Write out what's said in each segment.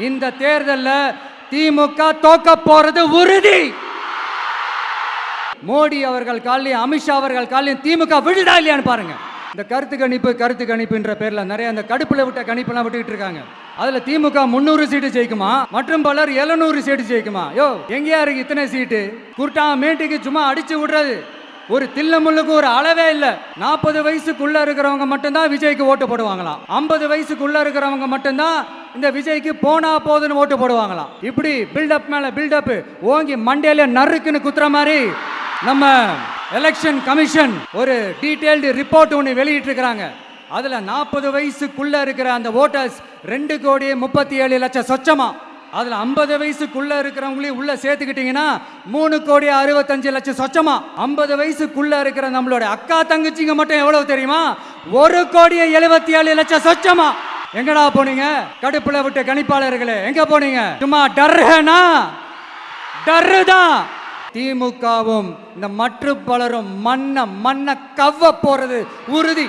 இந்த தேர்தலில் திமுக தோக்க போறது உறுதி. மோடி அவர்கள் காலையும் அமித்ஷா அவர்கள் காலையும் திமுக விழுதா இல்லையான்னு பாருங்க. இந்த கருத்து கணிப்புன்ற பேர்ல நிறைய அந்த கடுப்புல விட்ட கணிப்பெல்லாம் விட்டுக்கிட்டு இருக்காங்க. அதுல திமுக 300 சீட்டு ஜெயிக்குமா, மற்றும் பலர் 700 சீட்டு ஜெயிக்குமா? யோ எங்கேயா இருக்கு இத்தனை சீட்டு? குருட்டா மேட்டுக்கு சும்மா அடிச்சு விடுறது. ஒரு தில்லமுள்ளுக்கு ஒரு அளவே இல்லை. 40 வயசுக்குள்ள இருக்கிறவங்க மட்டும்தான் விஜய்க்கு ஓட்டு போடுவாங்களாம். 50 வயசுக்குள்ள இருக்கிறவங்க மட்டும்தான் இந்த விஜய்க்கு போனா போதுன்னு ஓட்டு போடுவாங்களாம். இப்படி பில்டப் மேல பில்டப் ஓங்கி மண்டையில நறுக்குன்னு குத்துற மாதிரி நம்ம எலெக்ஷன் கமிஷன் ஒரு டீடைல்டு ரிப்போர்ட் ஒன்று வெளியிட்டு இருக்கிறாங்க. அதுல 40 வயசுக்குள்ள இருக்கிற அந்த ஓட்டர்ஸ் 2,37,00,000 சொச்சமா. அதுல 50 வயசுக்குள்ள இருக்கிறவங்களையும் உள்ள சேர்த்துக்கிட்டீங்கன்னா 3,65,00,000 சொச்சமா. 50 வயசுக்குள்ள இருக்கிற நம்மளோட அக்கா தங்கச்சிங்க மட்டும் எவ்வளவு தெரியுமா? 1,77,00,000 சொச்சமா. எங்கடா போனீங்க கடுப்புல விட்ட கணிப்பாளர்களே? எங்க போனீங்க? சும்மா டர்ஹனா டர்தான். திமுகவும் இந்த மற்ற பலரும் மண்ண கவ்வ போறது உறுதி.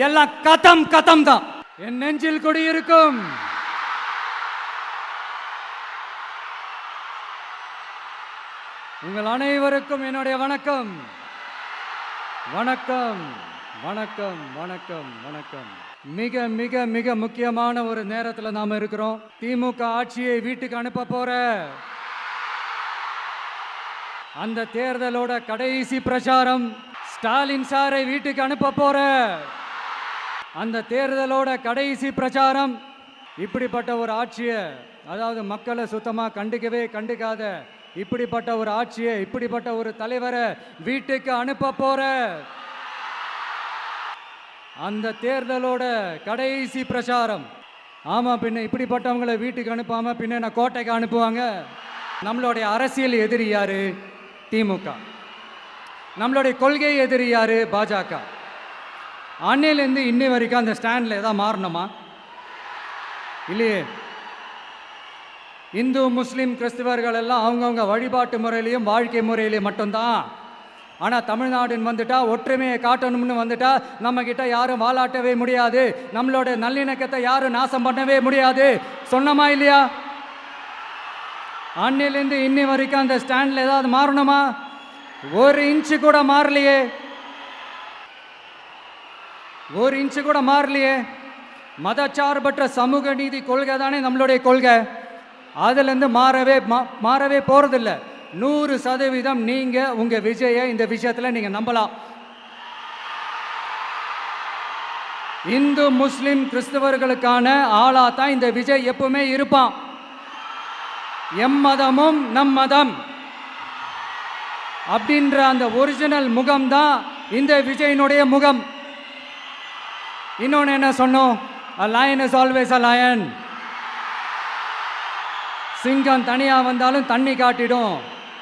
எல்லாம் கதம் தான். என் நெஞ்சில் குடியிருக்கும் உங்கள் அனைவருக்கும் என்னுடைய வணக்கம். வணக்கம் வணக்கம் வணக்கம் வணக்கம். மிக மிக மிக முக்கியமான ஒரு நேரத்தில் நாம இருக்கிறோம். திமுக ஆட்சியை வீட்டுக்கு அனுப்ப போற அந்த தேர்தலோட கடைசி பிரச்சாரம். ஸ்டாலின் சாரை வீட்டுக்கு அனுப்ப போற அந்த தேர்தலோட கடைசி பிரச்சாரம். இப்படிப்பட்ட ஒரு ஆட்சியை, அதாவது மக்களை சுத்தமா கண்டுக்காத இப்படிப்பட்ட ஒரு ஆட்சியை, இப்படிப்பட்ட ஒரு தலைவரை வீட்டுக்கு அனுப்ப போற அந்த தேர்தலோட கடைசி பிரச்சாரம். ஆமா, பின்ன இப்படிப்பட்டவங்களை வீட்டுக்கு அனுப்பாம பின்ன நான் கோட்டைக்கு அனுப்புவாங்க? நம்மளுடைய அரசியல் எதிரி யாரு? திமுக. நம்மளுடைய கொள்கை எதிரி யாரு? பாஜக. அன்னையிலேருந்து இன்னை வரைக்கும் அந்த ஸ்டாண்டில் ஏதாவது மாறணுமா? இல்லையே. இந்து முஸ்லீம் கிறிஸ்தவர்கள் எல்லாம் அவங்கவுங்க வழிபாட்டு முறையிலையும் வாழ்க்கை முறையிலையும் மட்டும்தான். ஆனால் தமிழ்நாடுன்னு வந்துட்டா, ஒற்றுமையை காட்டணும்னு வந்துட்டா, நம்ம கிட்ட யாரும் வாலாட்டவே முடியாது, நம்மளோட நல்லிணக்கத்தை யாரும் நாசம் பண்ணவே முடியாது. சொன்னமா இல்லையா? அன்னிலிருந்து இன்னி வரைக்கும் அந்த ஸ்டாண்டில் ஏதாவது மாறணுமா? ஒரு இன்ச்சு கூட மாறலையே. ஒரு இன்ச்சு கூட மாறலையே. மதச்சார்பற்ற சமூக நீதி கொள்கை தானே நம்மளுடைய கொள்கை. அதுலேருந்து மாறவே போறதில்ல. 100% நீங்க உங்க விஜயை இந்த விஷயத்துல நீங்க நம்பலாம். இந்து முஸ்லிம் கிறிஸ்தவர்களுக்கான ஆளா தான் இந்த விஜய் எப்பவுமே இருப்பான். எம்மதமும் நம் மதம் அப்படின்ற அந்த ஒரிஜினல் முகம் தான் இந்த விஜயினுடைய முகம். இன்னொன்னு என்ன சொன்னோம்? A lion is always a lion. சிங்கம் தனியா வந்தாலும் தண்ணி காட்டிடும்.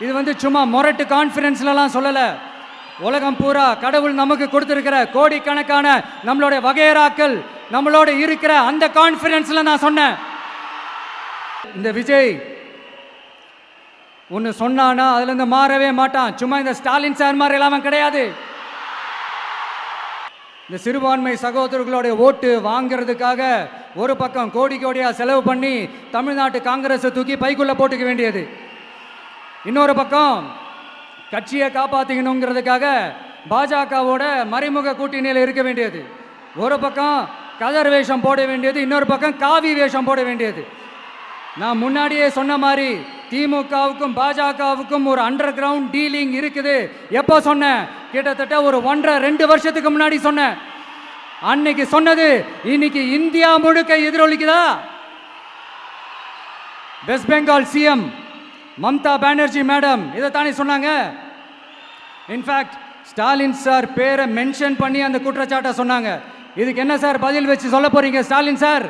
இது சும்மா மொரட்டு கான்ஃபரன்ஸ்லாம் சொல்லல. உலகம் பூரா கடவுள் நமக்கு கொடுத்திருக்கிற கோடிக்கணக்கான நம்மளுடைய வகையராக்கள் நம்மளோட இருக்கிற அந்த கான்ஃபரன்ஸ்ல நான் சொன்னேன். இந்த விஜய் ஒன்று சொன்னானா அதுலேருந்து மாறவே மாட்டான். சும்மா இந்த ஸ்டாலின் சார் மாதிரி எல்லாம் கிடையாது. இந்த சிறுபான்மை சகோதரர்களுடைய ஓட்டு வாங்கிறதுக்காக ஒரு பக்கம் கோடியா செலவு பண்ணி தமிழ்நாட்டு காங்கிரஸை தூக்கி பைக்குள்ள போட்டுக்க வேண்டியது, இன்னொரு பக்கம் கட்சியை காப்பாற்றிக்கணுங்கிறதுக்காக பாஜகவோட மறைமுக கூட்டணியில் இருக்க வேண்டியது, ஒரு பக்கம் கதர் வேஷம் போட வேண்டியது, இன்னொரு பக்கம் காவி வேஷம் போட வேண்டியது. நான் முன்னாடியே சொன்ன மாதிரி திமுகவுக்கும் பாஜகவுக்கும் ஒரு அண்டர் கிரவுண்ட் டீலிங் இருக்குது. எப்போ சொன்னேன்? கிட்டத்தட்ட ஒரு 1.5-2 வருஷத்துக்கு முன்னாடி சொன்னேன். அன்னைக்கு சொன்னது இன்னைக்கு இந்தியா முழுக்க எதிரொலிக்குதா? West Bengal CM Mamata Banerjee madam இதைத்தானே சொன்னாங்க. இன்ஃபேக்ட் ஸ்டாலின் சார் பேரை மென்ஷன் பண்ணி அந்த குற்றச்சாட்டை சொன்னாங்க. இதுக்கு என்ன சார் பதில் வச்சு சொல்ல போறீங்க? ஸ்டாலின் சார்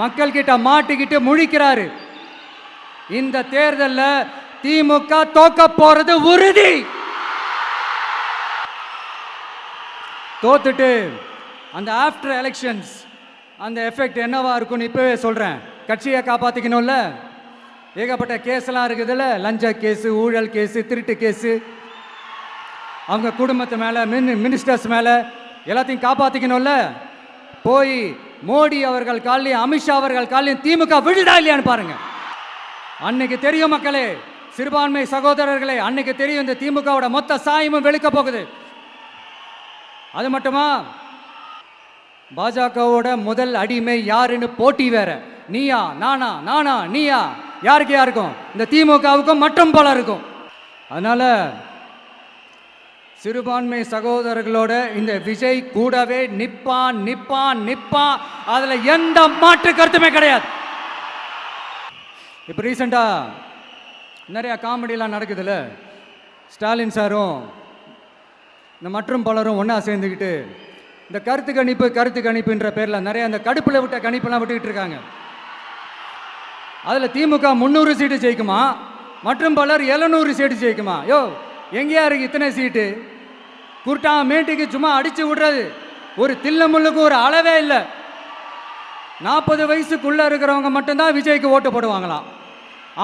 மக்கள் கிட்ட மாட்டிக்கிட்டு முழிக்கிறாரு. இந்த தேர்தலில் திமுக தோக்க போறது உறுதி. தோத்துட்டு அந்த ஆஃப்டர் எலெக்ஷன்ஸ் அந்த எஃபெக்ட் என்னவா இருக்குன்னு இப்பவே சொல்றேன். கட்சியை காப்பாத்திக்கணும்ல, ஏகப்பட்ட கேஸ்லாம் இருக்குதுல்ல, லஞ்ச கேஸு, ஊழல் கேஸு, திருட்டு கேஸு, அவங்க குடும்பத்து மேலே மினிஸ்டர்ஸ் மேலே எல்லாத்தையும் காப்பாற்றிக்கணும்ல. போய் மோடி அவர்கள் காலையும் அமித்ஷா அவர்கள் காலையும் திமுக விழுதா இல்லையான்னு பாருங்க. அன்னைக்கு தெரியும் மக்களே, சிறுபான்மை சகோதரர்களே, அன்னைக்கு தெரியும் இந்த திமுகவோட மொத்த சாயமும் வெளுக்க போகுது. அது மட்டுமா, பாஜகவோட முதல் அடிமை யாருன்னு போட்டி வேற. நீயா நானா, நானா நீயா, யாருக்கு யாருக்கும், இந்த திமுகவுக்கும் மற்றும் பலருக்கும். அதனால சிறுபான்மை சகோதரர்களோட இந்த விஜய் கூடவே நிப்பான் நிப்பான் நிப்பான், அதுல எந்த மாற்று கருத்துமே கிடையாது. இப்போ ரீசெண்டா நிறைய காமெடியெல்லாம் நடக்குதுல்ல, ஸ்டாலின் சாரும் இந்த மற்றும் பலரும் ஒன்றா சேர்ந்துக்கிட்டு இந்த கருத்து கணிப்புன்ற பேரில் நிறைய அந்த கடுப்பில் விட்ட கணிப்பெல்லாம் விட்டுக்கிட்டு இருக்காங்க. அதில் திமுக 300 சீட்டு ஜெயிக்குமா, மற்றும் பலர் 700 சீட்டு ஜெயிக்குமா? யோ, எங்கேயா இருக்கு இத்தனை சீட்டு? குருட்டா மேட்டுக்கு சும்மா அடிச்சு விடுறது, ஒரு தில்லமுள்ளுக்கு ஒரு அளவே இல்லை. 40 வயசுக்குள்ளே இருக்கிறவங்க மட்டும்தான் விஜய்க்கு ஓட்டு போடுவாங்களாம்.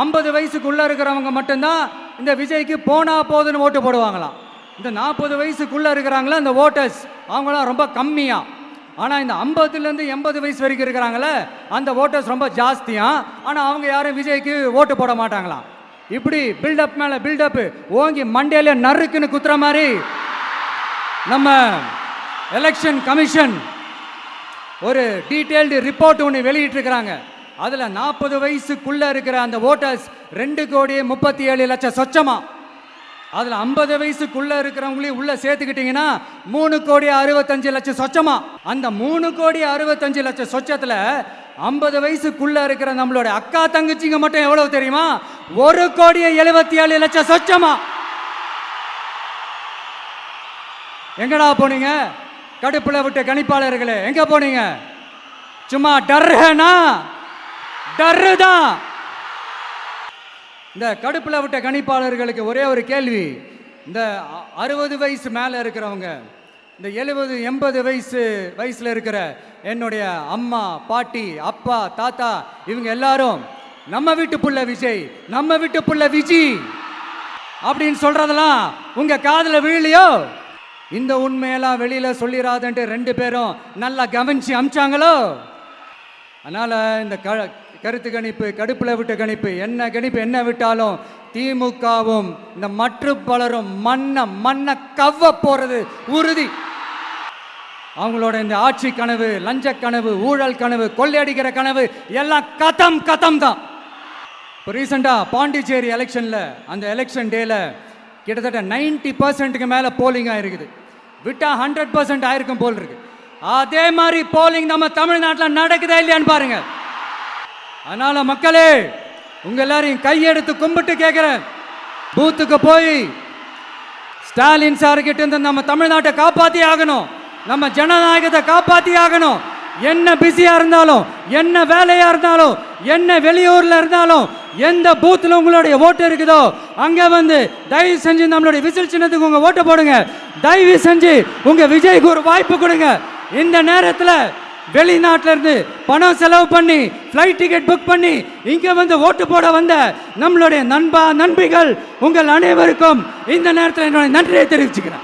50 வயசுக்குள்ளே இருக்கிறவங்க மட்டும்தான் இந்த விஜய்க்கு போனா போதுன்னு ஓட்டு போடுவாங்களாம். இந்த 40 வயசுக்குள்ளே இருக்கிறாங்களா இந்த ஓட்டர்ஸ், அவங்களாம் ரொம்ப கம்மியா. ஆனால் இந்த 50லேருந்து 80 வயசு வரைக்கும் இருக்கிறாங்களே அந்த ஓட்டர்ஸ் ரொம்ப ஜாஸ்தியா. ஆனால் அவங்க யாரும் விஜய்க்கு ஓட்டு போட மாட்டாங்களாம். இப்படி பில்டப் மேலே பில்டப்பு ஓங்கி மண்டையில நறுக்குன்னு குத்துற மாதிரி நம்ம எலெக்ஷன் கமிஷன் ஒரு டீட்டெயில்டு ரிப்போர்ட் ஒன்று வெளியிட்டிருக்கிறாங்க. அதில் 40 வயசுக்குள்ளே இருக்கிற அந்த ஓட்டர்ஸ் 2,37,00,000 சொச்சமா. அதில் 50 வயசுக்குள்ளே இருக்கிறவங்களையும் உள்ளே சேர்த்துக்கிட்டிங்கன்னா 3,65,00,000 சொச்சமா. அந்த 3,65,00,000 சொச்சத்தில் 50 வயசுக்குள்ளே இருக்கிற நம்மளோட அக்கா தங்கச்சிங்க மட்டும் எவ்வளவு தெரியுமா? 1,77,00,000 சொச்சமா. எங்கடா போனீங்க கடுப்புல விட்ட கணிப்பாளர்களே, எங்க போனீங்க? சும்மா டர்னா டர்தான். இந்த கடுப்புல விட்ட கணிப்பாளர்களுக்கு ஒரே ஒரு கேள்வி. இந்த 60 வயசு மேலே இருக்கிறவங்க, இந்த 70-80 வயசுல இருக்கிற என்னுடைய அம்மா பாட்டி அப்பா தாத்தா இவங்க எல்லாரும் நம்ம வீட்டு புள்ள விஜய், நம்ம வீட்டு புள்ள விஜி அப்படின்னு சொல்றதெல்லாம் உங்க காதுல விழலையோ? இந்த உண்மையெல்லாம் வெளியில சொல்லிடாதன்ட்டு 2 பேரும் நல்லா கவனிச்சு அமிச்சாங்களோ? அதனால இந்த கருத்து கணிப்பு, கடுப்புல விட்ட கணிப்பு, என்ன விட்டாலும் திமுகவும் இந்த மற்ற பலரும் மண்ண கவ்வ போறது உறுதி. அவங்களோட இந்த ஆட்சி கனவு, லஞ்ச கனவு, ஊழல் கனவு, கொள்ளையடிக்கிற கனவு எல்லாம் கதம் தான். இப்போ ரீசெண்டா பாண்டிச்சேரி எலெக்ஷன்ல, அந்த எலெக்ஷன் டேல கிட்டத்தட்ட 90% மேல போலிங் ஆயிருக்குது. விட்டா 100% ஆயிருக்கும் போல் இருக்கு. அதே மாதிரி போலிங் நம்ம தமிழ்நாட்டில் நடக்குதா இல்லையான்னு பாருங்க. அதனால மக்களே, உங்க எல்லாரையும் கையெடுத்து கும்பிட்டு கேட்கிறேன், பூத்துக்கு போய் ஸ்டாலின் சார் கிட்ட இருந்து நம்ம தமிழ்நாட்டை காப்பாத்தி ஆகணும், நம்ம ஜனநாயகத்தை காப்பாத்தி ஆகணும். என்ன பிஸியா இருந்தாலும், என்ன வேலையா இருந்தாலும், என்ன வெளியூர்ல இருந்தாலும், எந்த பூத்துல உங்களுடைய ஓட்டு இருக்குதோ அங்க வந்து தயவு செஞ்சு நம்மளுடைய விசில் சின்னத்துக்கு உங்க ஓட்டு போடுங்க. தயவு செஞ்சு உங்க விஜய்க்கு ஒரு வாய்ப்பு கொடுங்க. இந்த நேரத்தில் வெளிநாட்டில இருந்து பணம் செலவு பண்ணி ஃப்ளைட் டிக்கெட் புக் பண்ணி இங்க வந்து ஓட்டு போட வந்த நம்மளுடைய நண்பிகள் உங்கள் அனைவருக்கும் இந்த நேரத்தில் என்னுடைய நன்றியை தெரிவிச்சுக்கிறேன்.